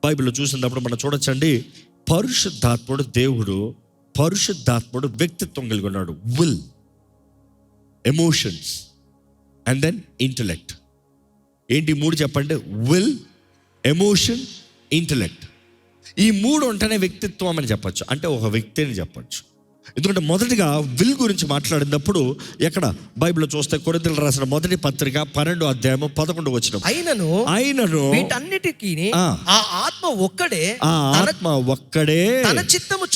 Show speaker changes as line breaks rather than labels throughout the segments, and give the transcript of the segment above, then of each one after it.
బైబిల్లో చూసినప్పుడు మనం చూడొచ్చండి, పరిశుద్ధాత్ముడు వ్యక్తిత్వం కలిగి ఉన్నాడు. Will, emotions and then intellect. ఏంటి మూడు చెప్పండి? Will, emotion, intellect. ఈ మూడు ఉంటేనే వ్యక్తిత్వం అని చెప్పచ్చు, అంటే ఒక వ్యక్తి అని చెప్పచ్చు. ఎందుకంటే మొదటిగా విల్ గురించి మాట్లాడినప్పుడు ఎక్కడ బైబిల్లో చూస్తే కొరింథీయులకు రాసిన మొదటి పత్రిక 12వ అధ్యాయం 11వ వచనం, అయినను
వీటన్నిటికీ ఆ ఆత్మ ఒక్కడే తన చిత్తము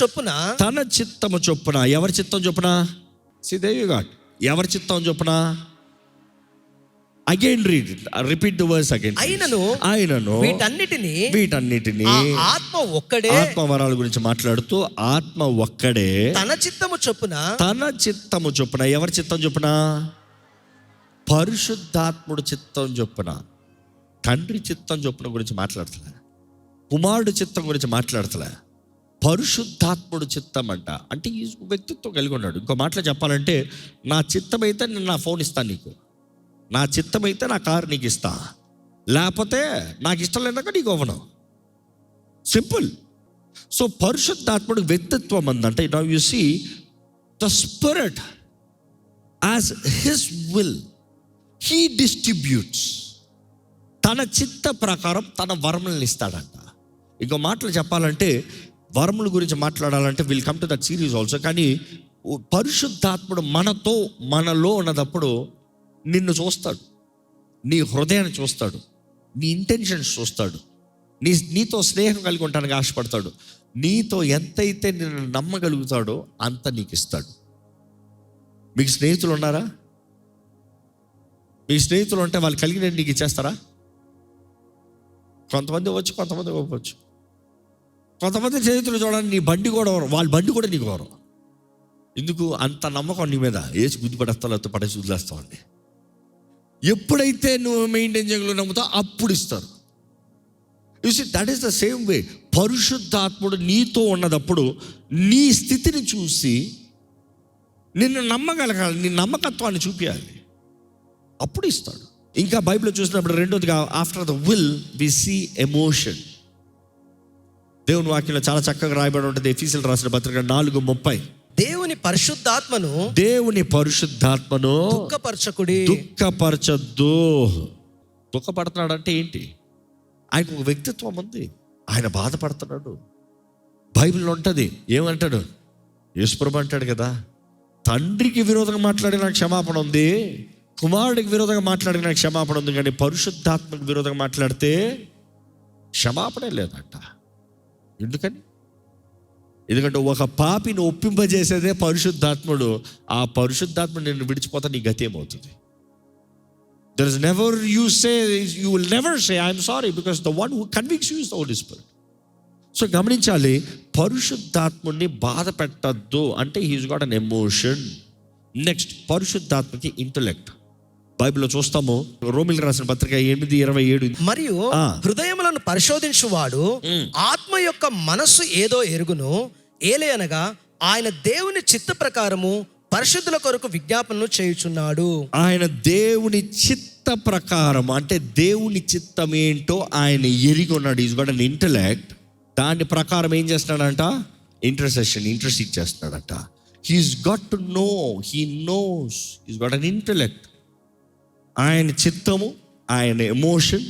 చొప్పున
ఎవరి చిత్తం చొప్పున? ఎవరి చిత్తం చొప్పున? Again repeat the verse again. అయినను వీటన్నిటిని
ఆత్మ ఒక్కడే,
ఆత్మ వరాల గురించి మాట్లాడుతూ ఆత్మ ఒక్కడే
తన చిత్తము చొప్పున.
ఎవరి చిత్తం చొప్పున? పరిశుద్ధాత్ముడు చిత్తం చొప్పున. తండ్రి చిత్తం చొప్పున గురించి మాట్లాడతలే, కుమారుడు చిత్తం గురించి మాట్లాడతలే, పరిశుద్ధాత్ముడు చిత్తం అంట. అంటే ఈ వ్యక్తిత్వం కలిగి ఉన్నాడు. ఇంకో మాటలో చెప్పాలంటే, నా చిత్తం అయితే నేను నా ఫోన్ ఇస్తాను నీకు, నా చిత్తం అయితే నా కారు నీకు ఇస్తా, లేకపోతే నాకు ఇష్టం లేదాక నీకు ఇవ్వను. సింపుల్. సో పరిశుద్ధాత్ముడు వ్యక్తిత్వం అందంటే, now you see the spirit as his will he distributes. తన చిత్త ప్రకారం తన వరములను ఇస్తాడంట. ఇంకో మాటలు చెప్పాలంటే, వరముల గురించి మాట్లాడాలంటే will come to that series also. కానీ పరిశుద్ధాత్ముడు మనలో ఉన్నప్పుడు నిన్ను చూస్తాడు, నీ హృదయాన్ని చూస్తాడు, నీ ఇంటెన్షన్స్ చూస్తాడు, నీతో స్నేహం కలిగి ఉండడానికి ఆశపడతాడు. నీతో ఎంతైతే నిన్ను నమ్మగలుగుతాడో అంత నీకు ఇస్తాడు. మీకు స్నేహితులు ఉన్నారా? మీ స్నేహితులు ఉంటే వాళ్ళు కలిగిన నీకు ఇచ్చేస్తారా? కొంతమంది ఇవ్వచ్చు, కొంతమంది ఇవ్వవచ్చు. కొంతమంది స్నేహితులు చూడండి, నీ బండి కూడా వాళ్ళ బండి కూడా నీకు వరం. ఎందుకు అంత నమ్మకం నీ మీద? ఏసి గుద్దు పడేస్తా, పడేసి వదిలేస్తామండి. ఎప్పుడైతే నువ్వు మెయింటైన్ చేయగలవు నమ్ముతావు అప్పుడు ఇస్తారు. You see that is the same way. పరిశుద్ధాత్ముడు నీతో ఉన్నదప్పుడు నీ స్థితిని చూసి నిన్ను నమ్మగలగాలి, నీ నమ్మకత్వాన్ని చూపించాలి, అప్పుడు ఇస్తాడు. ఇంకా బైబిల్లో చూసినప్పుడు రెండోదిగా after the will we see emotion. దేవుని వాక్యంలో చాలా చక్కగా రాయబడి ఉంటుంది. ఎఫెసీయులకు రాసిన పత్రిక 4:30,
దేవుని పరిశుద్ధాత్మను
దుఃఖపరచొద్దు. దుఃఖపడుతున్నాడు అంటే ఏంటి? ఆయనకు ఒక వ్యక్తిత్వం ఉంది, ఆయన బాధపడుతున్నాడు. బైబిల్లో ఉంటుంది, ఏమంటాడు? యేసుప్రభు అంటాడు కదా, తండ్రికి విరోధంగా మాట్లాడిన క్షమాపణ ఉంది, కుమారుడికి విరోధంగా మాట్లాడిన క్షమాపణ ఉంది, కానీ పరిశుద్ధాత్మకు విరోధంగా మాట్లాడితే క్షమాపణ లేదంట. ఎందుకంటే ఒక పాపిని ఒప్పింపజేసేదే పరిశుద్ధాత్ముడు. ఆ పరిశుద్ధాత్ముడు నిన్ను విడిచిపోతా నీ గతి ఏమవుతుంది? There is never you will never say I am sorry, because the one who convicts you is the Holy Spirit. So గమనించాలి, పరిశుద్ధాత్ముడిని బాధ పెట్టద్దు అంటే he's got an emotion. Next, పరిశుద్ధాత్మకి ఇంటలెక్ట్. బైబిల్లో చూస్తాము, రోమిలకు రాసిన పత్రిక 8:27,
మరియు హృదయములను పరిశోధించువాడు ఆత్మ యొక్క మనస్సు ఏదో ఎరుగును, ఏలయనగా ఆయన దేవుని చిత్త ప్రకారము పరిశుద్ధుల కొరకు విజ్ఞాపనను చేయుచున్నాడు.
ఆయన దేవుని చిత్త ప్రకారం అంటే దేవుని చిత్తం ఏంటో ఆయన ఎరిగి ఉన్నాడు. Is got an intellect. దాని ప్రకారం ఏం చేస్తున్నాడంట? ఇంటర్సీడ్ చేస్తున్నాడంట. He's got to know, he knows, he's got an intellect. ఆయన చిత్తము, ఆయన ఎమోషన్,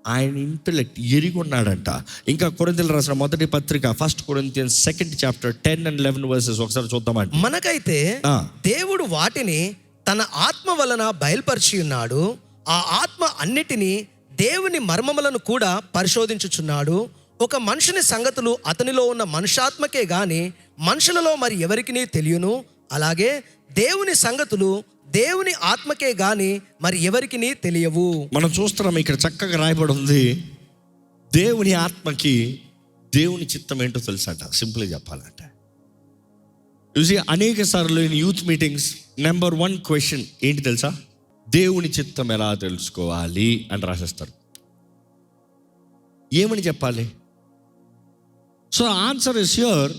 ఆయన ఇంటలెక్ట్ ఎరిగి ఉన్నాడంట. ఇంకా కొరింథీయులకు రాసిన మొదటి పత్రిక 1 Corinthians 2nd chapter 10 and 11 verses ఒకసారి చూద్దామండి.
మనకైతే దేవుడు వాటిని తన ఆత్మ వలన బయలుపరిచి ఉన్నాడు. ఆ ఆత్మ అన్నిటినీ దేవుని మర్మములను కూడా పరిశోధించుచున్నాడు. ఒక మనుషుని సంగతులు అతనిలో ఉన్న మనుషాత్మకే గాని మనుషులలో మరి ఎవరికినీ తెలియను. అలాగే దేవుని సంగతులు దేవుని ఆత్మకే గాని మరి ఎవరికినీ తెలియవు.
మనం చూస్తున్నాం ఇక్కడ చక్కగా రాయబడి ఉంది, దేవుని ఆత్మకి దేవుని చిత్తం ఏంటో తెలుసట. సింపుల్గా చెప్పాలంటే చూసి అనేక సార్లు యూత్ మీటింగ్స్ నెంబర్ 1 క్వశ్చన్ ఏంటి తెలుసా? దేవుని చిత్తం ఎలా తెలుసుకోవాలి అని రాసేస్తారు. ఏమని చెప్పాలి? So answer is here.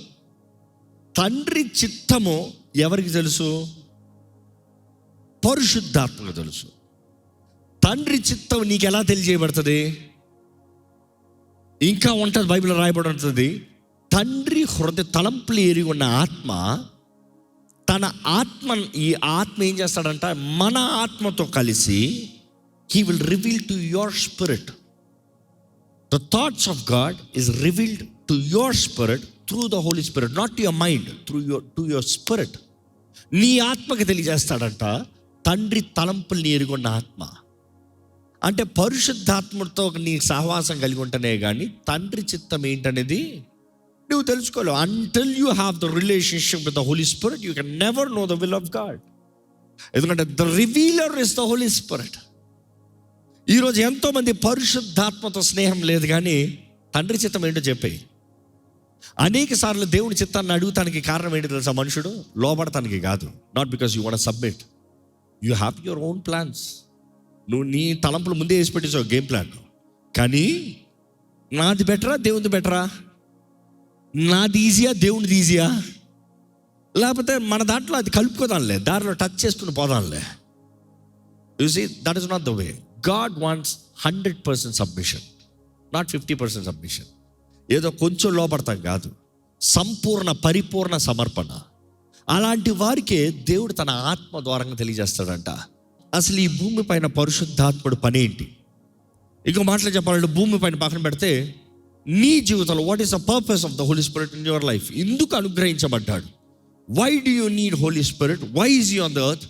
తండ్రి చిత్తము ఎవరికి తెలుసు? పరిశుద్ధాత్మకు తెలుసు. తండ్రి చిత్తం నీకు ఎలా తెలియజేయబడుతుంది? ఇంకా ఉంటుంది, బైబిల్ రాయబడి ఉంటుంది, తండ్రి హృదయ తలంపులు ఎరిగి ఉన్న ఆత్మ తన ఆత్మ, ఈ ఆత్మ ఏం చేస్తాడంట, మన ఆత్మతో కలిసి he will reveal to your spirit. The thoughts of God is revealed to your spirit through the Holi Spirit, not to your mind, to your spirit. నీ ఆత్మకి తెలియజేస్తాడంట తండ్రి తలంపుల్ని ఎరుగున్న ఆత్మ. అంటే పరిశుద్ధాత్మతో నీ సహవాసం కలిగి ఉంటేనే కానీ తండ్రి చిత్తం ఏంటనేది నువ్వు తెలుసుకోలేవు. Until you have the relationship with the Holi Spirit you can never know the will of God. ఎందుకంటే the revealer is the Holi Spirit. ఈరోజు ఎంతోమంది పరిశుద్ధాత్మతో స్నేహం లేదు, కానీ తండ్రి చిత్తం ఏంటో చెప్పేయి. అనేక సార్లు దేవుని చిత్తాన్ని అడుగుతానికి కారణం ఏంటి తెలుసా? మనుషుడు లోబడటానికి కాదు. Not because you want submit, you have your own plans. నువ్వు నీ తలంపులు ముందే వేసి పెట్టేసావు గేమ్ ప్లాన్. కానీ నాది బెటరా దేవునిది బెటరా, నాది ఈజీయా దేవునిది ఈజీయా, లేకపోతే మన దాంట్లో అది కలుపుకోదాంలే, దారిలో టచ్ చేసుకుని పోదాంలే. You see, that is not the way. God wants 100% submission, not 50% submission. ఏదో కొంచెం లోపడతాం కాదు, సంపూర్ణ పరిపూర్ణ సమర్పణ. అలాంటి వారికే దేవుడు తన ఆత్మ ద్వారంగా తెలియజేస్తాడంట. అసలు ఈ భూమి పైన పరిశుద్ధాత్ముడు పని ఏంటి? ఇంకో మాటలు చెప్పాలంటే, భూమి పైన పక్కన పెడితే నీ జీవితంలో what is the purpose of the Holi Spirit in your life? ఎందుకు అనుగ్రహించబడ్డాడు? Why do you need Holy Spirit? Why is you on the earth?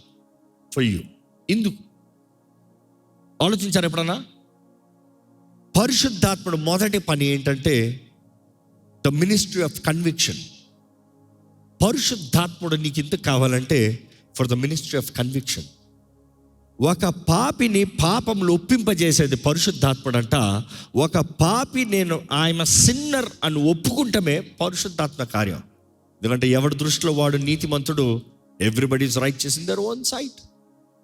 For you. ఎందుకు ఆలోచించారు ఎప్పుడన్నా? పరిశుద్ధాత్ముడు మొదటి పని ఏంటంటే ద మినిస్ట్రీ ఆఫ్ కన్విక్షన్. పరిశుద్ధాత్ముడు నీకు ఎందుకు కావాలంటే for the ministry of conviction. ఒక పాపిని పాపంలో ఒప్పింపజేసేది పరిశుద్ధాత్ముడు అంట. ఒక పాపి నేను ఆయన సిన్నర్ అని ఒప్పుకుంటమే పరిశుద్ధాత్మ కార్యం. ఎందుకంటే ఎవడి దృష్టిలో వాడు నీతిమంతుడు, everybody is righteous in their own sight.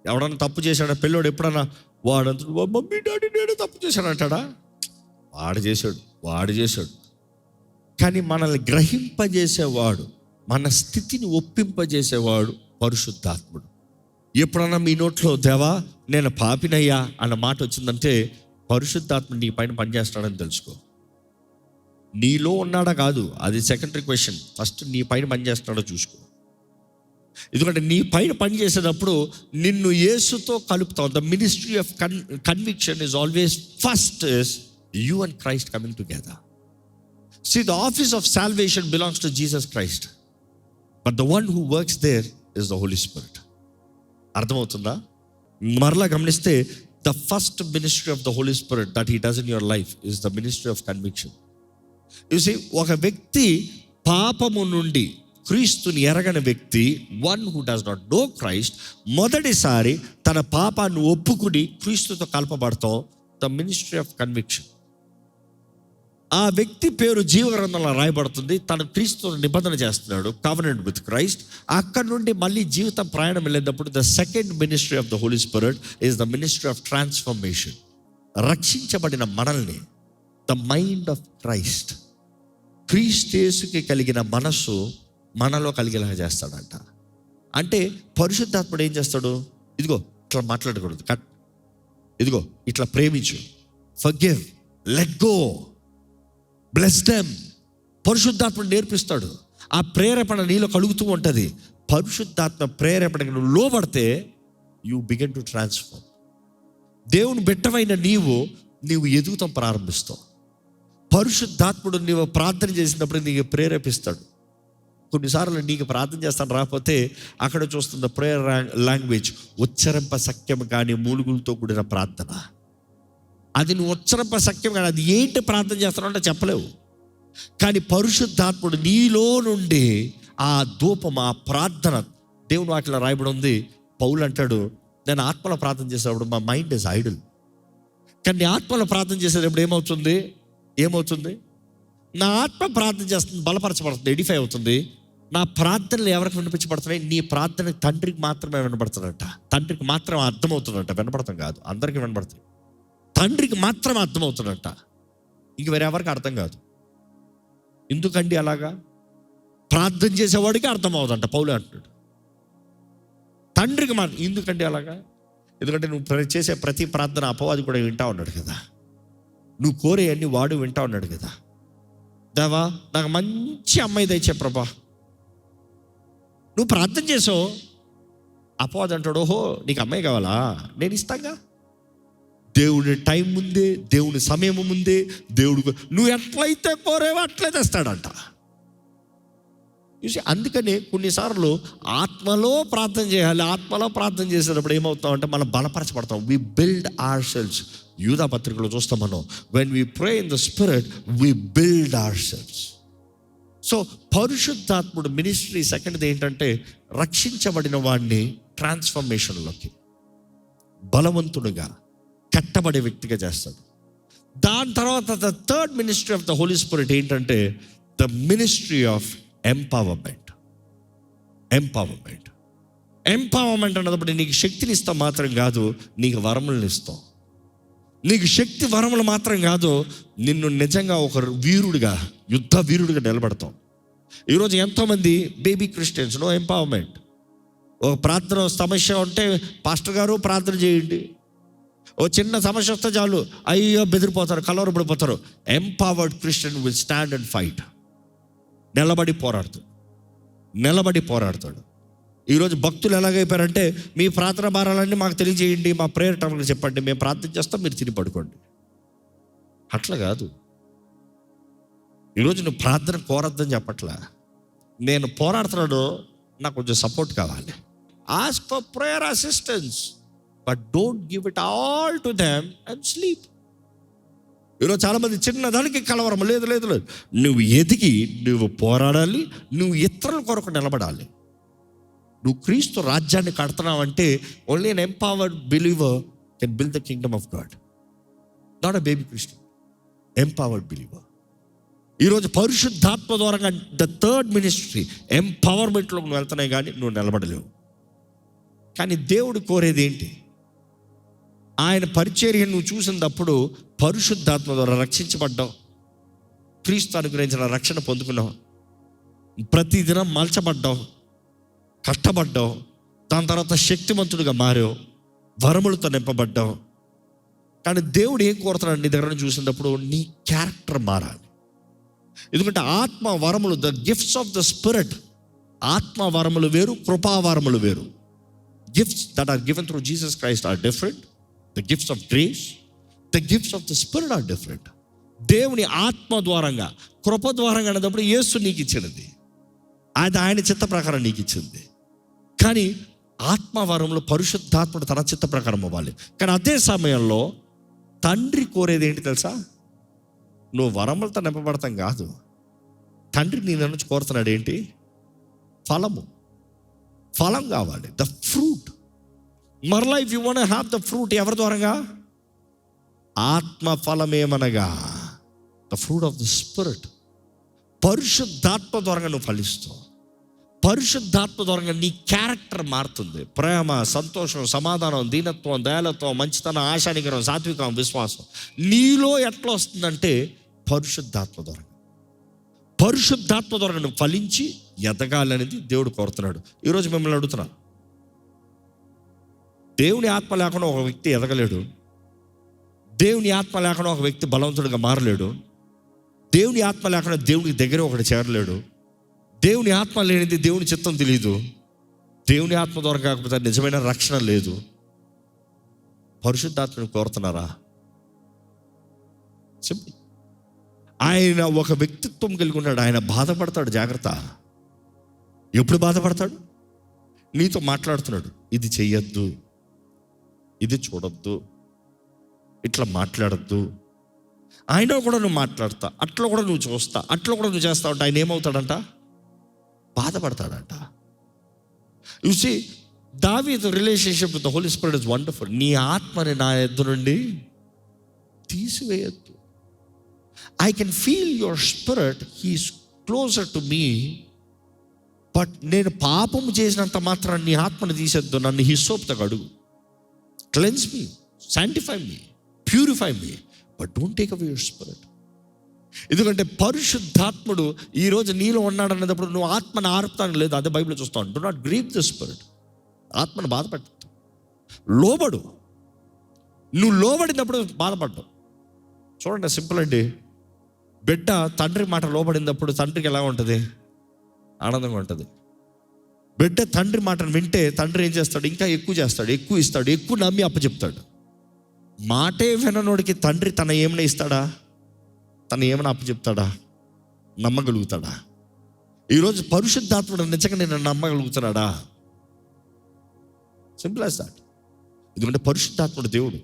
ఎవడన్నా తప్పు చేశాడా? పిల్లోడు ఎప్పుడన్నా వాడంతడు మమ్మీ డాడీ నేనే తప్పు చేశాడు అంటాడా? వాడు చేశాడు. కానీ మనల్ని గ్రహింపజేసేవాడు, మన స్థితిని ఒప్పింపజేసేవాడు పరిశుద్ధాత్ముడు. ఎప్పుడన్నా మీ నోట్లో దేవా నేను పాపినయ్యా అన్న మాట వచ్చిందంటే పరిశుద్ధాత్ముడు నీ పైన పనిచేస్తాడని తెలుసుకో. నీలో ఉన్నాడా కాదు, అది సెకండరీ క్వశ్చన్. ఫస్ట్ నీ పైన పనిచేస్తున్నాడో చూసుకో. ఎందుకంటే నీ పైన పనిచేసేటప్పుడు నిన్ను యేసుతో కలుపుతావు. The ministry of conviction is always first is you and Christ coming together. See, the office of salvation belongs to Jesus Christ, but the one who works there is the Holy Spirit. అర్థమవుతుందా? మరలా గమనిస్తే the first ministry of the Holy Spirit that he does in your life is the ministry of conviction. You see, ఒక వ్యక్తి పాపము నుండి క్రీస్తుని ఎరగని వ్యక్తి, one who does not know Christ, మొదటిసారి తన పాపాన్ని ఒప్పుకుని క్రీస్తుతో కలపబడతాం. the ministry of conviction. ఆ వ్యక్తి పేరు జీవగ్రంథంలో రాయబడుతుంది. తను క్రీస్తుతో నిబంధన చేస్తున్నాడు, కవెనెంట్ విత్ క్రైస్ట్. అక్కడ నుండి మళ్ళీ జీవితం ప్రయాణం వెళ్ళేటప్పుడు the second ministry of the Holi Spirit is the ministry of transformation. రక్షించబడిన మనల్ని ద మైండ్ ఆఫ్ క్రైస్ట్, క్రీస్తుకి కలిగిన మనస్సు మనలో కలిగేలా చేస్తాడంట. అంటే పరిశుద్ధాత్ముడు ఏం చేస్తాడు? ఇదిగో ఇట్లా మాట్లాడకూడదు, కట్, ఇదిగో ఇట్లా ప్రేమించు, forgive, let go, bless them. పరిశుద్ధాత్మ నేర్పిస్తాడు. ఆ ప్రేరేపణ నీలో కలుగుతూ ఉంటుంది. పరిశుద్ధాత్మ ప్రేరేపణకు నువ్వు లోబడితే యూ బిగిన్ టు ట్రాన్స్ఫార్మ్. దేవుని బిడ్డవైన నీవు ఎదుగుతాం ప్రారంభిస్తావు. పరిశుద్ధాత్ముడు నీవు ప్రార్థన చేసినప్పుడు నీకు ప్రేరేపిస్తాడు. కొన్నిసార్లు నీకు ప్రార్థన చేస్తాను రాకపోతే అక్కడ చూస్తున్న ప్రేయర్ లాంగ్వేజ్ ఉచ్చరింప సఖ్యం కానీ మూలుగులతో కూడిన ప్రార్థన. అది నువ్వు ఉచ్చరింప సఖ్యం కానీ అది ఏంటి ప్రార్థన చేస్తావు అంటే చెప్పలేవు. కానీ పరిశుద్ధాత్ముడు నీలో నుండి ఆ ధూపం, ఆ ప్రార్థన, దేవుని వాటిలో రాయబడి ఉంది. పౌలు అంటాడు, నేను ఆత్మలో ప్రార్థన చేసేటప్పుడు మా మైండ్ ఇస్ ఐడల్. కానీ ఆత్మలో ప్రార్థన చేసేటప్పుడు ఏమవుతుంది? నా ఆత్మ ప్రార్థన చేస్తుంది, బలపరచబడుతుంది, ఎడిఫై అవుతుంది. నా ప్రార్థనలు ఎవరికి వినిపించబడుతున్నాయి? నీ ప్రార్థన తండ్రికి మాత్రమే వినపడుతుందంట. తండ్రికి మాత్రమే అర్థమవుతుందంట. వినపడతాం కాదు, అందరికీ వినపడుతుంది. తండ్రికి మాత్రం అర్థమవుతుందంట, ఇంక వేరెవరికి అర్థం కాదు. ఎందుకండి అలాగా? ప్రార్థన చేసేవాడికి అర్థం అవుతుందంట. పౌలు అంటున్నాడు తండ్రికి మాత్రం. ఎందుకండి అలాగా? ఎందుకంటే నువ్వు చేసే ప్రతి ప్రార్థన అపవాది కూడా వింటా ఉన్నాడు కదా. నువ్వు కోరే అన్ని వాడు వింటా ఉన్నాడు కదా. దేవా నాకు మంచి అమ్మాయి దయచే ప్రభా. నువ్వు ప్రార్థన చేసావు, అపవాది అంటాడు, ఓహో నీకు అమ్మాయి కావాలా, నేను ఇస్తాగా. దేవుని టైం ముందే, దేవుని సమయం ముందే, దేవుడు నువ్వు ఎట్లయితే కోరేవో అట్లే తెస్తాడంట. చూసి అందుకని కొన్నిసార్లు ఆత్మలో ప్రార్థన చేయాలి. ఆత్మలో ప్రార్థన చేసేటప్పుడు ఏమవుతాం అంటే మనం బలపరచబడతాం. We build ourselves. యూదా పత్రికలో చూస్తాం మనం, when we pray in the spirit we build ourselves. So పరిశుద్ధాత్ముడు మినిస్ట్రీ సెకండ్ది ఏంటంటే రక్షించబడిన వాడిని ట్రాన్స్ఫర్మేషన్లోకి, బలవంతుడుగా, కట్టబడే వ్యక్తిగా చేస్తాడు. దాని తర్వాత the third ministry of the Holi spirit ఏంటంటే the ministry of empowerment. Empowerment అన్నప్పుడు నీకు శక్తిని ఇస్తాం మాత్రం కాదు, నీకు వరములను ఇస్తాం. నీకు శక్తి వరములు మాత్రం కాదు, నిన్ను నిజంగా ఒక వీరుడిగా, యుద్ధ వీరుడిగా నిలబడతాం. ఈరోజు ఎంతోమంది బేబీ క్రిస్టియన్స్, నో ఎంపవర్మెంట్. ఒక ప్రార్థన సమస్య ఉంటే పాస్టర్ గారు ప్రార్థన చేయండి, ఓ చిన్న సమస్య వస్తే చాలు అయ్యో బెదిరిపోతారు, కలవరపడిపోతారు. Empowered Christian will stand and fight. నిలబడి పోరాడతాడు. ఈరోజు భక్తులు ఎలాగైపోయారంటే మీ ప్రార్థన భారాలన్నీ మాకు తెలియజేయండి, మా ప్రేయర్ టైంకి చెప్పండి, మేము ప్రార్థన చేస్తాం, మీరు తిని పడుకోండి. అట్లా కాదు. ఈరోజు నువ్వు ప్రార్థన కోరద్దని చెప్పట్లా, నేను పోరాడుతున్నాడు, నాకు కొంచెం సపోర్ట్ కావాలి. Ask for prayer assistance, but don't give it all to them and sleep. ఈరోజు చాలామంది చిన్నదానికి కలవరం, లేదు. నువ్వు ఎదిగి నువ్వు పోరాడాలి, నువ్వు ఇతరుల కొరకు నిలబడాలి. నువ్వు క్రీస్తు రాజ్యాన్ని కడుతున్నావంటే only an empowered believer can build the kingdom of God, not a baby Christian. Empowered believer. ఈరోజు పరిశుద్ధాత్మ ద్వారా ద థర్డ్ మినిస్ట్రీ ఎంపవర్మెంట్లో నువ్వు వెళ్తున్నాయి, కానీ నువ్వు నిలబడలేవు. కానీ దేవుడు కోరేది ఏంటి? ఆయన పరిచర్య నువ్వు చూసినప్పుడు పరిశుద్ధాత్మ ద్వారా రక్షించబడ్డావు, క్రీస్తు అనుగ్రహించిన రక్షణ పొందుకున్నావు, ప్రతిదినం మలచబడ్డావు, కష్టపడ్డావు, దాని తర్వాత శక్తిమంతుడిగా మారావు, వరములతో నింపబడ్డావు. కానీ దేవుడు ఏం కోరుతున్నాడు నీ దగ్గర చూసినప్పుడు? నీ క్యారెక్టర్ మారాలి. ఎందుకంటే ఆత్మ వరములు, the gifts of the spirit, ఆత్మ వరములు వేరు, కృపావరములు వేరు. Gifts that are given through Jesus Christ are different. The gifts of grace, the gifts of the spirit are different. దేవుని ఆత్మ ద్వారంగా, కృప ద్వారంగా అనేటప్పుడు యేసు నీకు ఇచ్చినది, అది ఆయన చిత్త ప్రకారం నీకు ఇచ్చింది. కానీ ఆత్మవరంలో పరిశుద్ధాత్ముడు తన చిత్త ప్రకారం అవ్వాలి. కానీ అదే సమయంలో తండ్రి కోరేది ఏంటి తెలుసా? నువ్వు వరములతో నింపబడతాం కాదు, తండ్రి నీ నుంచి కోరుతున్నాడు ఏంటి? ఫలం కావాలి, ద ఫ్రూట్. మరలా if you want have the fruit, ఎవరి ద్వారంగా? ఆత్మ ఫలమేమనగా the fruit of the spirit. పరిశుద్ధాత్మ ద్వారా నువ్వు ఫలిస్తావు. పరిశుద్ధాత్మ ద్వారా నీ క్యారెక్టర్ మారుతుంది. ప్రేమ, సంతోషం, సమాధానం, దీనత్వం, దయాలత్వం, మంచితనం, ఆశానిగ్రహం, సాత్వికం, విశ్వాసం నీలో ఎట్లా వస్తుందంటే పరిశుద్ధాత్మ ద్వారా. పరిశుద్ధాత్మ ద్వారా నువ్వు ఫలించి ఎదగాలనేది దేవుడు కోరుతున్నాడు. ఈరోజు మిమ్మల్ని అడుగుతున్నా, దేవుని ఆత్మ లేకుండా ఒక వ్యక్తి ఎదగలేడు, దేవుని ఆత్మ లేకుండా ఒక వ్యక్తి బలవంతుడిగా మారలేడు, దేవుని ఆత్మ లేకుండా దేవునికి దగ్గర ఒకటి చేరలేడు, దేవుని ఆత్మ లేనిది దేవుని చిత్తం తెలియదు, దేవుని ఆత్మ ద్వారా కాకపోతే నిజమైన రక్షణ లేదు. పరిశుద్ధాత్మను కోరుతున్నారా? సింపుల్. ఆయన ఒక వ్యక్తిత్వం కలిగి ఉన్నాడు, ఆయన బాధపడతాడు. జాగ్రత్త. ఎప్పుడు బాధపడతాడు? నీతో మాట్లాడుతున్నాడు, ఇది చెయ్యొద్దు, ఇది చూడొద్దు, ఇట్లా మాట్లాడద్దు. ఆయన కూడా నువ్వు మాట్లాడతా, అట్లా కూడా నువ్వు చూస్తా, అట్లా కూడా నువ్వు చేస్తా ఉంటా. ఆయన ఏమవుతాడంట? బాధపడతాడంట. యు సీ, దావీదు relationship with the Holi spirit is wonderful. నీ ఆత్మని నా ఎద్దు నుండి తీసివేయద్దు. I can feel your spirit, he's closer to me, but నేను పాపం చేసినంత మాత్రం నీ ఆత్మని తీసేద్దు. నన్ను హిస్సోప్తో అడుగు, cleanse me, sanctify me, purify me, but don't take away your spirit. ఎందుకంటే పరిశుద్ధాత్ముడు ఈరోజు నీలో ఉన్నాడు అనేటప్పుడు నువ్వు ఆత్మను ఆర్పుతాను లేదు. అదే బైబిల్ చూస్తాను. Do not grieve the spirit. ఆత్మను బాధపెట్టు, లోబడు. నువ్వు లోబడినప్పుడు బాధపడ్డావు. చూడండి, సింపుల్ అండి. బిడ్డ తండ్రి మాట లోబడినప్పుడు తండ్రికి ఎలా ఉంటుంది? ఆనందంగా ఉంటుంది. బిడ్డ తండ్రి మాటను వింటే తండ్రి ఏం చేస్తాడు? ఇంకా ఎక్కువ చేస్తాడు, ఎక్కువ ఇస్తాడు, ఎక్కువ నమ్మి అప్పచెప్తాడు. మాటే విననోడికి తండ్రి తన ఏమైనా ఇస్తాడా? తను ఏమైనా అప్పచెప్తాడా? నమ్మగలుగుతాడా? ఈరోజు పరిశుద్ధాత్ముడు నిజంగా నేను నమ్మగలుగుతున్నాడా? Simple as that. ఎందుకంటే పరిశుద్ధాత్ముడు దేవుడు,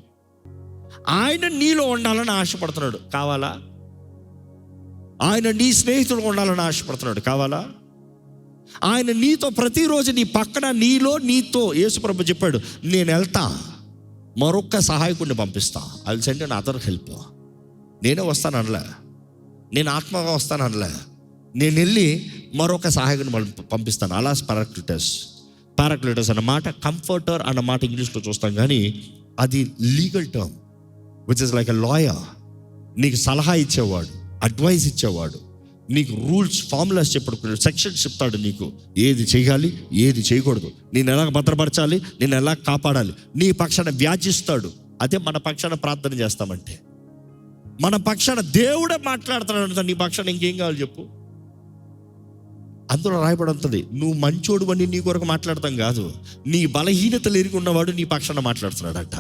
ఆయన నీలో ఉండాలని ఆశపడుతున్నాడు. కావాలా? ఆయన నీ స్నేహితుడు ఉండాలని ఆశపడుతున్నాడు. కావాలా? ఆయన నీతో ప్రతిరోజు నీ పక్కన, నీతో యేసుప్రభు చెప్పాడు, నేను వెళ్తా, మరొక్క సహాయకుడిని పంపిస్తా. I will send an other help. నేనే వస్తాను అనలే, నేను ఆత్మగా వస్తాను అనలే, నేను వెళ్ళి మరొక సహాయకుడిని పంపిస్తాను. అలాస్ పారాక్లిటస్ అన్న మాట, కంఫర్టర్ అన్న మాట ఇంగ్లీష్లో చూస్తాం, కానీ అది legal term which is like a lawyer. నీకు సలహా ఇచ్చేవాడు, అడ్వైస్ ఇచ్చేవాడు, నీకు రూల్స్ ఫార్ములాస్ చెప్పడు, సెక్షన్స్ చెప్తాడు నీకు ఏది చేయాలి, ఏది చేయకూడదు, నేను ఎలా భద్రపరచాలి, నేను ఎలా కాపాడాలి, నీ పక్షాన వ్యాజిస్తాడు. అదే మన పక్షాన ప్రార్థన చేస్తామంటే, మన పక్షాన దేవుడే మాట్లాడుతున్నాడు. నీ పక్షాన ఇంకేం కావాలి చెప్పు? అందులో రాయబడి ఉంటుంది, నువ్వు మంచోడు అని నీ కొరకు మాట్లాడతాం కాదు, నీ బలహీనతలు ఎరిగి ఉన్నవాడు నీ పక్షాన మాట్లాడుతున్నాడట.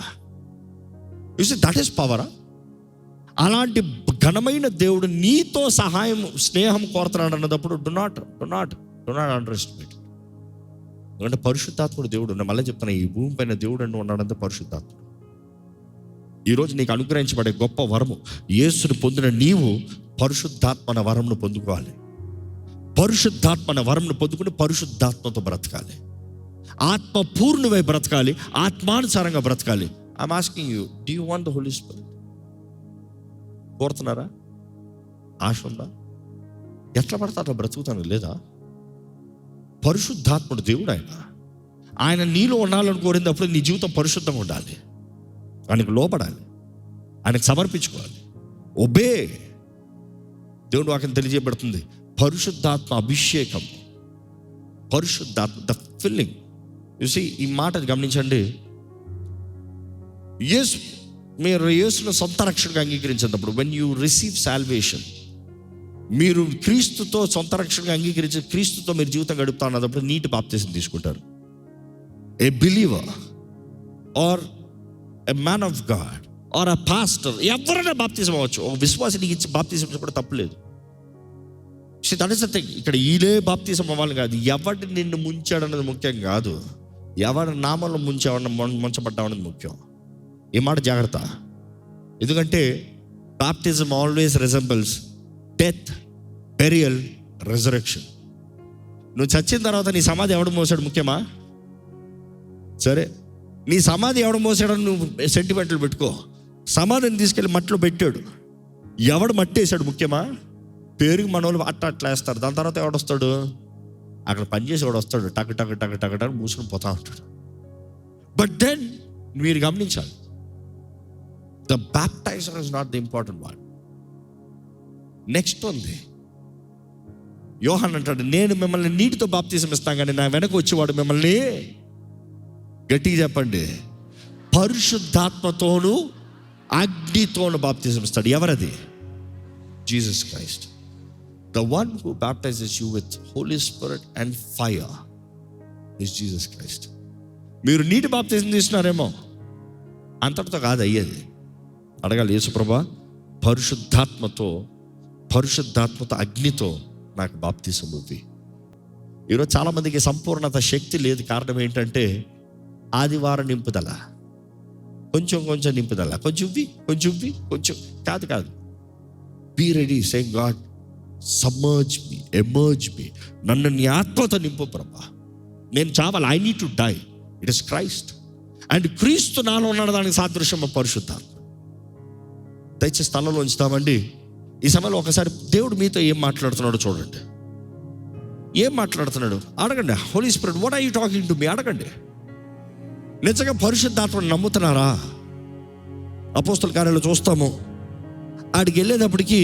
That is పవరా? అలాంటి ఘనమైన దేవుడు నీతో సహాయం, స్నేహం కోరుతున్నాడు అన్నప్పుడు డు నాట్ అండర్ ఎస్టిమేట్. ఎందుకంటే పరిశుద్ధాత్ముడు దేవుడు. నేను మళ్ళీ చెప్తున్నా, ఈ భూమి పైన దేవుడు అంటూ ఉన్నాడంటే పరిశుద్ధాత్ముడు. ఈరోజు నీకు అనుగ్రహించబడే గొప్ప వరము, యేసుని పొందిన నీవు పరిశుద్ధాత్మన వరమును పొందుకోవాలి. పరిశుద్ధాత్మన వరమును పొందుకుని పరిశుద్ధాత్మతో బ్రతకాలి, ఆత్మ పూర్ణమై బ్రతకాలి, ఆత్మానుసారంగా బ్రతకాలి. I'm asking you, do you want the Holi spirit? కోరుతున్నారా? ఆశ ఉందా? ఎట్లా పడతా అట్లా బ్రతుకుతాను లేదా? పరిశుద్ధాత్ముడు దేవుడు. ఆయన నీలో ఉండాలని కోరినప్పుడు నీ జీవితం పరిశుద్ధంగా ఉండాలి, ఆయనకు లోపడాలి, ఆయనకు సమర్పించుకోవాలి. ఒబే. దేవుడు వాక్యం తెలియజేయబడుతుంది, పరిశుద్ధాత్మ అభిషేకం, పరిశుద్ధాత్మ, ద ఫిల్లింగ్. చూసి ఈ మాట గమనించండి. మీరు యేసును సొంత రక్షణగా అంగీకరించినప్పుడు, వెన్ యూ రిసీవ్ సాల్వేషన్, మీరు క్రీస్తుతో సొంత రక్షణగా అంగీకరించి క్రీస్తుతో మీరు జీవితం గడుపుతా ఉన్నప్పుడు నీటి బాప్తిసం తీసుకుంటారు. A believer or a man of God or a pastor, ఎవరైనా బాప్తిసం అవ్వచ్చు. ఒక విశ్వాసానికి ఇచ్చి బాప్తిసం కూడా తప్పులేదు. That is the thing. ఇక్కడ ఈలే బాప్తిసం అవ్వాలి కాదు, ఎవరిని నిన్ను ముంచాడన్నది ముఖ్యం కాదు, ఎవరి నామంలో ముంచబడ్డామన్నది ముఖ్యం. ఈ మాట జాగ్రత్త. ఎందుకంటే baptism always resembles death, burial, resurrection. నువ్వు చచ్చిన తర్వాత నీ సమాధి ఎవడు మోసాడు ముఖ్యమా? సరే, నీ సమాధి ఎవడు మోసాడని నువ్వు సెంటిమెంట్లు పెట్టుకో. సమాధిని తీసుకెళ్ళి మట్టిలో పెట్టాడు, ఎవడు మట్టి వేసాడు ముఖ్యమా? పేరుకి మనోళ్ళు అట్లా వేస్తారు. దాని తర్వాత ఎవడొస్తాడు? అక్కడ పనిచేసేవాడు వస్తాడు, టక్ టక్ టక్ టక్ టక్ మూసుకొని పోతా ఉంటాడు. బట్ దెన్ మీరు గమనించాలి, the baptizer is not the important one. Next ఉంది, యోహాన్ అంటాడు, నేను మిమ్మల్ని నీటితో బాప్తిసం ఇస్తాను, కానీ నా వెనక వచ్చేవాడు మిమ్మల్ని, గట్టిగా చెప్పండి, పరిశుద్ధాత్మతోను అగ్నితోను బాప్తిసం ఇస్తాడు. ఎవరది? Jesus Christ. The one who baptizes you with Holy Spirit and fire is Jesus Christ. మీరు నీటి బాప్తిసం తీసుకున్నారేమో, అంతటితో కాదు అయ్యేది. అడగాలి, యేసుప్రభా పరిశుద్ధాత్మతో అగ్నితో నాకు బాప్తిసం ఇవ్వి. ఈరోజు చాలామందికి సంపూర్ణత శక్తి లేదు. కారణం ఏంటంటే ఆదివారం నింపుదల, కొంచెం నింపుదల, కొంచెం కాదు. Be ready, say God submerge me, emerge me, నన్ను నీ ఆత్మతో నింపు ప్రభా, నేను చావాలి, I need to die. It is Christ. And క్రీస్తు నాలో ఉన్నాడు, దానికి సాదృశ్యం పరిశుద్ధాత్మ. దయచేసి స్థలంలో ఉంచుతామండి. ఈ సమయంలో ఒకసారి దేవుడు మీతో ఏం మాట్లాడుతున్నాడో చూడండి. ఏం మాట్లాడుతున్నాడు అడగండి. Holy spirit, what are you talking to me? అడగండి. నిజంగా పరిశుద్ధాత్మను నమ్ముతున్నారా? అపోస్తల కార్యాలు చూస్తాము, ఆడికి వెళ్ళేటప్పటికి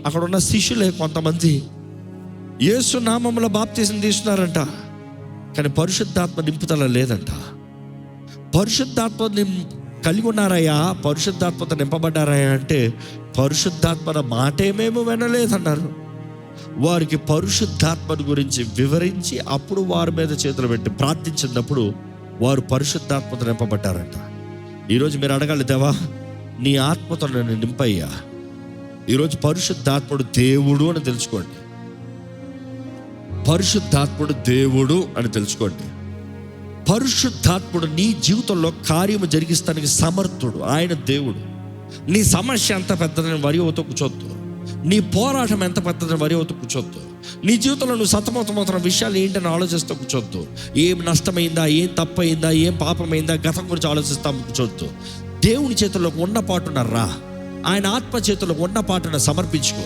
అక్కడ ఉన్న శిష్యులే కొంతమంది యేసు నామములో బాప్తిసం తీసుకున్నారంట, కానీ పరిశుద్ధాత్మ నింపుదల లేదంట. పరిశుద్ధాత్మ కలిగి ఉన్నారయ్యా, పరిశుద్ధాత్మతో నింపబడ్డారయ్యా అంటే పరిశుద్ధాత్మ మాటే మేము వినలేదన్నారు. వారికి పరిశుద్ధాత్మను గురించి వివరించి అప్పుడు వారి మీద చేతులు పెట్టి ప్రార్థించినప్పుడు వారు పరిశుద్ధాత్మతో నింపబడ్డారంట. ఈరోజు మీరు అడగాలి, దేవా నీ ఆత్మతో నన్ను నింపయ్యా. ఈరోజు పరిశుద్ధాత్ముడు దేవుడు అని తెలుసుకోండి. పరిశుద్ధాత్ముడు దేవుడు అని తెలుసుకోండి. పరిశుద్ధాత్ముడు నీ జీవితంలో కార్యము జరిగిస్తానికి సమర్థుడు. ఆయన దేవుడు. నీ సమస్య ఎంత పెద్దదని వరి అవుతూ కూర్చోద్దు. నీ పోరాటం ఎంత పెద్దదని వరి అవుతూ కూర్చోద్దు. నీ జీవితంలో నువ్వు సతమతమవుతున్న విషయాలు ఏంటని ఆలోచిస్తూ కూర్చోద్దు. ఏం నష్టమైందా, ఏం తప్పైందా, ఏం పాపమైందా, గతం గురించి ఆలోచిస్తా కూర్చోద్దు. దేవుని చేతుల్లో ఉన్న పాటున రా. ఆయన ఆత్మ చేతుల్లో ఉన్న పాటున సమర్పించుకో.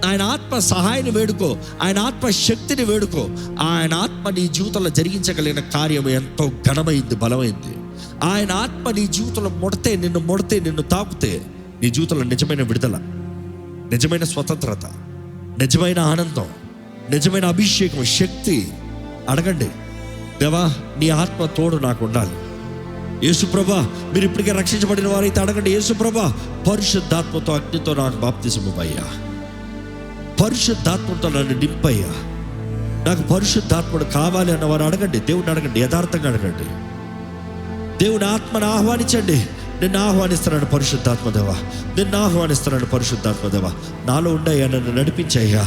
ఆయన ఆత్మ సహాయాన్ని వేడుకో. ఆయన ఆత్మ శక్తిని వేడుకో. ఆయన ఆత్మ నీ జీవితంలో జరిగించగలిగిన కార్యం ఎంతో ఘనమైంది, బలమైంది. ఆయన ఆత్మ నీ జీవితంలో ముడితే నిన్ను తాకుతే నీ జీవితంలో నిజమైన విడుదల, నిజమైన స్వతంత్రత, నిజమైన ఆనందం, నిజమైన అభిషేకం, శక్తి. అడగండి, దేవా నీ ఆత్మ తోడు నాకు ఉండాలి. యేసుప్రభా, మీరు ఇప్పటికే రక్షించబడిన వారైతే అడగండి, యేసుప్రభా పరిశుద్ధాత్మతో అగ్నితో నాకు బాప్తిసము అయ్యా, పరిశుద్ధాత్మతో నన్ను నింపయ్యా, నాకు పరిశుద్ధాత్ముడు కావాలి అన్నవారు అడగండి. దేవుడిని అడగండి, యథార్థంగా అడగండి. దేవుని ఆత్మను ఆహ్వానించండి. నిన్ను ఆహ్వానిస్తున్నాను పరిశుద్ధాత్మదేవా, నిన్ను ఆహ్వానిస్తున్నాను పరిశుద్ధాత్మదేవా. నాలో ఉండయ్యా, నన్ను నడిపించయ్యా.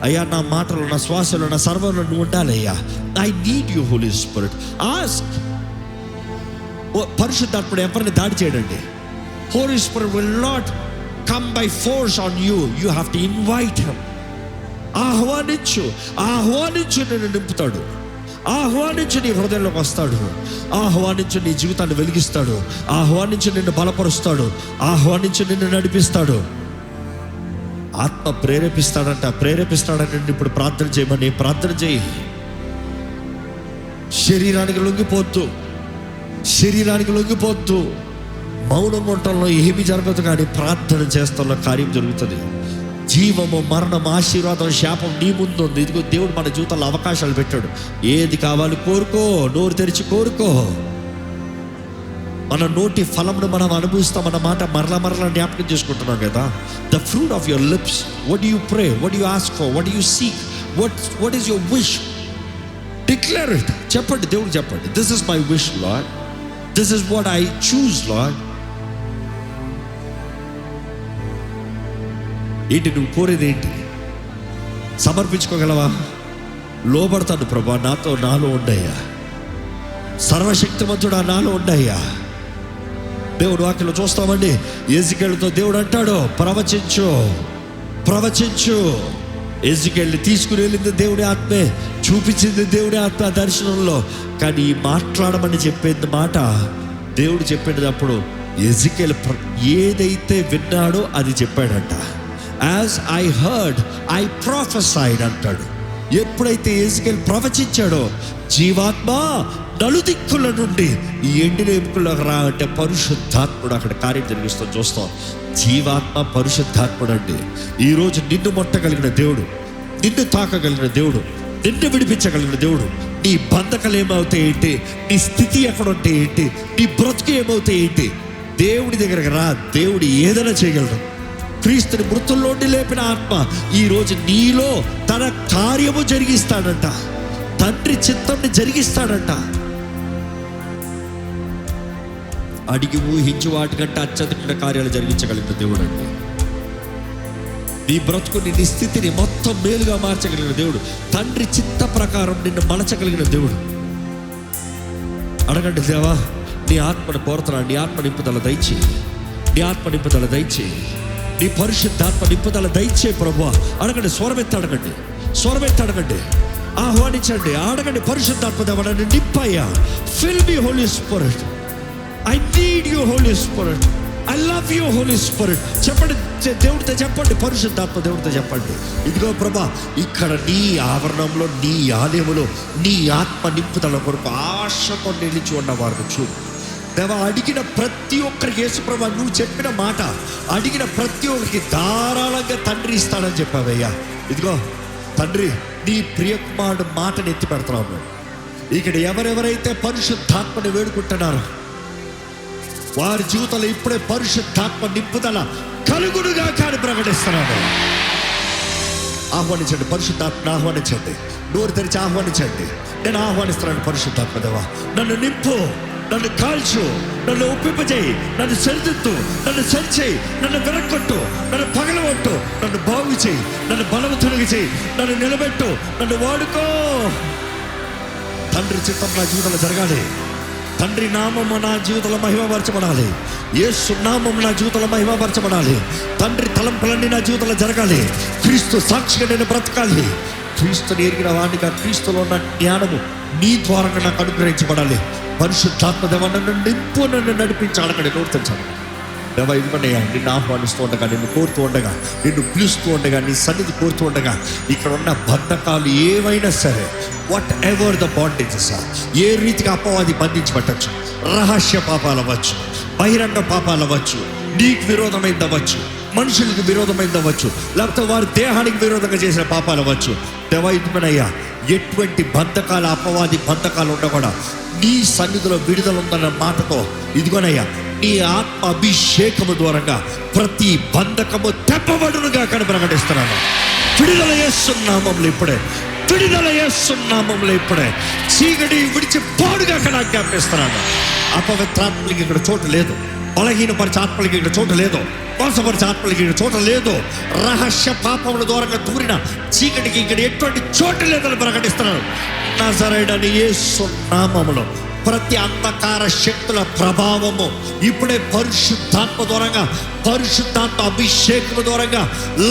అయ్యా నా మాటలు, నా శ్వాసలు, నా సర్వంలో నువ్వు ఉండాలయ్యా. I need you holy spirit. Ask. పరిశుద్ధాత్ముడు ఎవరిని దాడి చేయడండి. Holy spirit will not come by force on you. You have to invite him. ఆహ్వానించు నిన్ను నింపుతాడు. ఆహ్వానించు నీ హృదయంలోకి వస్తాడు. ఆహ్వానించు నీ జీవితాన్ని వెలిగిస్తాడు. ఆహ్వానించు నిన్ను బలపరుస్తాడు. ఆహ్వానించు నిన్ను నడిపిస్తాడు. ఆత్మ ప్రేరేపిస్తాడంటే ఇప్పుడు ప్రార్థన చేయమని ప్రార్థన చేయి. శరీరానికి లొంగిపోద్దు. మౌనం ఉండటంలో ఏమి జరగదు, కానీ ప్రార్థన చేస్తున్న కార్యం జరుగుతుంది. జీవము, మరణం, ఆశీర్వాదం, శాపం నీ ముందు ఉంది. ఇదిగో దేవుడు మన జీవితంలో అవకాశాలు పెట్టాడు. ఏది కావాలి కోరుకో, నోరు తెరిచి కోరుకో. మన నోటి ఫలమును మనం అనుభవిస్తామన్న మాట మరలా జ్ఞాపకం చేసుకుంటున్నాం కదా. The fruit of your lips. What you pray, what you ask for, what you seek, what is your wish. Declare it. చెప్పండి, దేవుడు చెప్పండి, this is my wish lord, this is what I choose lord. ఏంటి నువ్వు కోరేది? ఏంటి? సమర్పించుకోగలవా? లోబడతాను ప్రభా, నాలో ఉండయ్యా. సర్వశక్తిమంతుడా నాలో ఉండయ్యా. దేవుడు వాక్యంలో చూస్తామండి, ఎజికేలుతో దేవుడు అంటాడు, ప్రవచించు. ఎజికేల్ని తీసుకుని వెళ్ళింది దేవుడి ఆత్మే, చూపించింది దేవుడి ఆత్మ దర్శనంలో. కానీ మాట్లాడమని చెప్పేది మాట దేవుడు చెప్పేటప్పుడు ఎజికేల్ ఏదైతే విన్నాడో అది చెప్పాడంట. As I heard I prophesied అంటాడు. ఎప్పుడైతే ఎజికేల్ ప్రవచించాడో, జీవాత్మ నలుదిక్కుల నుండి ఈ ఎండిన ఎముకల్లోకి రా అంటే పరిశుద్ధాత్ముడు అక్కడ కార్యం జరిగిస్తూ చూస్తాం. జీవాత్మ పరిశుద్ధాత్ముడు అండి. ఈరోజు నిన్ను మొట్టగలిగిన దేవుడు, నిన్ను తాకగలిగిన దేవుడు, నిన్ను విడిపించగలిగిన దేవుడు. నీ బంధకాలు ఏమవుతాయి ఏంటి, నీ స్థితి ఎక్కడుంటే ఏంటి, నీ బ్రతుకు ఏమవుతాయి ఏంటి, దేవుడి దగ్గరకు రా. దేవుడు ఏదైనా చేయగలడు. క్రీస్తుని మృతుల్లోండి లేపిన ఆత్మ ఈరోజు నీలో తన కార్యము జరిగిస్తాడంట. తండ్రి చిత్తాన్ని జరిగిస్తాడంట. అడిగి ఊహించి వాటికంటే అత్యధిక కార్యాలు జరిగించగలిగిన దేవుడు అండి. నీ బ్రతుకుని, నీ స్థితిని మొత్తం మేలుగా మార్చగలిగిన దేవుడు. తండ్రి చిత్త ప్రకారం నిన్ను మలచగలిగిన దేవుడు. అడగండి, దేవా నీ ఆత్మను కోరుతున్నాను, నీ ఆత్మ నింపుదల దయచేయి, నీ ఆత్మ నింపుదల దయచేయి, నీ పరిశుద్ధాత్మ నింపుదల దయచేయి ప్రభువా. అడగండి, స్వరమెత్తి అడగండి, ఆహ్వానించండి, అడగండి. పరిశుద్ధాత్మ దేవా నన్ను నింపయ్యా. Fill me holy spirit. I need you holy spirit. I love you holy spirit. చెప్పండి, దేవుడితో చెప్పండి, పరిశుద్ధాత్మ దేవుడితో చెప్పండి. ఇదిగో ప్రభా, ఇక్కడ నీ ఆవరణంలో, నీ ఆలయములో నీ ఆత్మ నింపుదల కొరకు ఆశతో నిలిచి ఉన్న వారిని చూడు దేవా. అడిగిన ప్రతి ఒక్కరికి యేసు ప్రభా నువ్వు చెప్పిన మాట అడిగిన ప్రతి ఒక్కరికి ధారాళంగా తండ్రి ఇస్తాడని చెప్పావయ్యా. ఇదిగో తండ్రి, నీ ప్రియకుమారుడు మాటను ఎత్తి పెడుతున్నాము. ఇక్కడ ఎవరెవరైతే పరిశుద్ధాత్మని వేడుకుంటున్నారో వారి జీవితంలో ఇప్పుడే పరిశుద్ధాత్మ నింపుదల కలుగుడుగా కానీ ప్రకటిస్తున్నాను. ఆహ్వానించండి, పరిశుద్ధాత్మ ఆహ్వానించండి, నోరు తెరిచి ఆహ్వానించండి. నేను ఆహ్వానిస్తున్నాను, పరిశుద్ధాత్మ దేవా నన్ను నింపు, నన్ను కాల్చు, నన్ను ఒప్పింపజేయి, నన్ను సరిదిద్దు, నన్ను సరిచేయి, నన్ను వెనక్కొట్టు, నన్ను పగలగొట్టు, నన్ను బాగు చేయి, నన్ను బలవంతునిగా చేయి, నన్ను నిలబెట్టు, నన్ను వాడుకో. తండ్రి చిత్తం నా జీవితంలో జరగాలి. తండ్రి నామము నా జీవితంలో మహిమపరచబడాలి. యేసు నామము నా జీవితంలో మహిమపరచబడాలి. తండ్రి తలంపులన్నీ నా జీవితంలో జరగాలి. క్రీస్తు సాక్షిగా నేను బ్రతకాలి. క్రీస్తుని ఎరిగిన వాడిగా క్రీస్తులో ఉన్న జ్ఞానము నీ ద్వారా నాకు అనుగ్రహించబడాలి. పరిశుద్ధాత్మ దేవా నన్ను నింపు, నన్ను నడిపించాలి. అక్కడ నోరు తెచ్చాను దేవా, ఇదిగోనయ్యా నిన్ను ఆహ్వానిస్తూ ఉండగా, నిన్ను కోరుతూ ఉండగా, నిన్ను పిలుస్తూ ఉండగా, నీ సన్నిధి కోరుతూ ఉండగా, ఇక్కడ ఉన్న బంధకాలు ఏవైనా సరే, వాట్ ఎవర్ ద బాండేజెస్, ఏ రీతిగా అపవాది బంధించబట్టచ్చు, రహస్య పాపాలు అవ్వచ్చు, బహిరంగ పాపాలు అవ్వచ్చు, నీకు విరోధమైంది అవ్వచ్చు, మనుషులకు విరోధమైంది అవ్వచ్చు, లేకపోతే వారి దేహానికి విరోధంగా చేసిన పాపాలు అవ్వచ్చు. దేవా ఇదిగోనయ్యా ఎటువంటి బంధకాలు, అపవాది బంధకాలు ఉండకూడదు. నీ సన్నిధిలో విడుదల ఉందన్న మాటతో ఇదిగోనయ్యా నీ ఆత్మ అభిషేకము ద్వారంగా ప్రతి బంధకము తెప్పబడునుగా కానీ ప్రకటిస్తున్నాను. విడుదల చేస్తున్నామంలో ఇప్పుడే, విడుదల చేస్తున్నామంలో ఇప్పుడే. చీకటి విడిచి పాడుగా కానీ ఆజ్ఞాపిస్తున్నాను. అపవిత్రాత్మలకి ఇక్కడ చోటు లేదు, బలహీనపరిచే ఆత్మలకి ఇక్కడ చోటు లేదు, మోసపరిచే ఆత్మలకి ఇక్కడ చోటు లేదు, రహస్య పాపముల ద్వారా దూరిన చీకటికి ఇక్కడ ఎటువంటి చోటు లేదని ప్రకటిస్తున్నాను. నజరేయుడైన యేసు నామములో ప్రతి అంధకార శక్తుల ప్రభావము ఇప్పుడే పరిశుద్ధాత్మ ద్వారంగా, పరిశుద్ధాత్మ అభిషేకము ద్వారంగా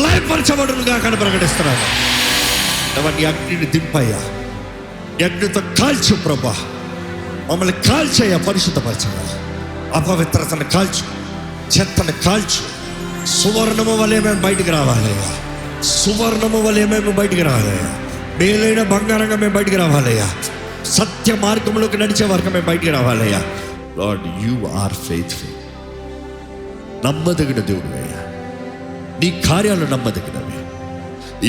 లయపరచబడునుగా కానీ ప్రకటిస్తున్నాను. నీ అగ్నిని దింపయ్యా, అగ్నితో కాల్చు ప్రభా, మమ్మల్ని కాల్చయ్యా, పరిశుద్ధపరచయ్యా, అపవిత్రతను కాల్చు, చెత్తను కాల్చు. సువర్ణము వలె మేము బయటికి రావాలయ్యా, సువర్ణము వలె మేము బయటికి రావాలయ్యా, మేలైన బంగారంగా మేము బయటికి రావాలయ్యా, సత్య మార్గంలోకి నడిచే వరకు మేము బయటికి రావాలయ్యా. లార్డ్ యు ఆర్ ఫెయిత్ఫుల్, నమ్మదగిన దేవుడు అయ్యా, నీ కార్యాలు నమ్మదగినవి.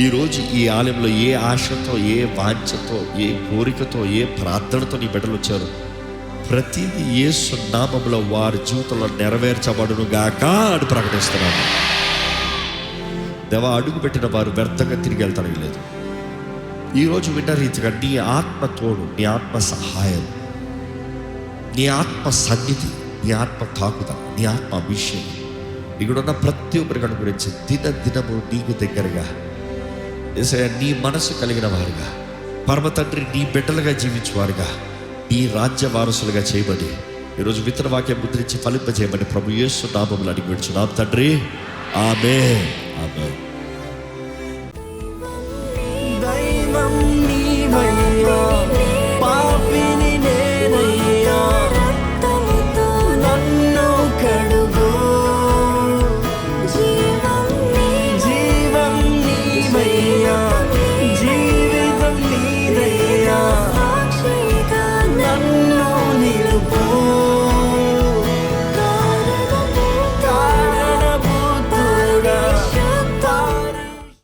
ఈరోజు ఈ ఆలయంలో ఏ ఆశతో, ఏ వాంఛతో, ఏ కోరికతో, ఏ ప్రార్థనతో నీ బిడ్డలు వచ్చారు, ప్రతిదీ యేసు నామములో వారి జీవితంలో నెరవేర్చబడును గాక అని ప్రకటిస్తున్నాను. దేవా అడుగు పెట్టిన వారు వ్యర్థంగా తిరిగి వెళ్తానికి లేదు. ఈరోజు విన్న రీతిగా నీ ఆత్మ తోడు, నీ ఆత్మ సహాయం, నీ ఆత్మ సన్నిధి, నీ ఆత్మ తాకుత, నీ ఆత్మ అభిషేకం ఇక్కడున్న ప్రతి ఒక్కరి గురించి దినము నీకు దగ్గరగా యేసయ్యా నీ మనసు కలిగిన వారుగా, పరమ తండ్రి నీ బిడ్డలుగా జీవించేవారుగా, నీ రాజ్య వారసులుగా చేయబడి ఈరోజు విత్తన వాక్యం ముద్రించి ఫలింపజేయమని ప్రభు యేసు నామములో అడిగి విడుచున్నాం తండ్రి. ఆమేన్, ఆమేన్.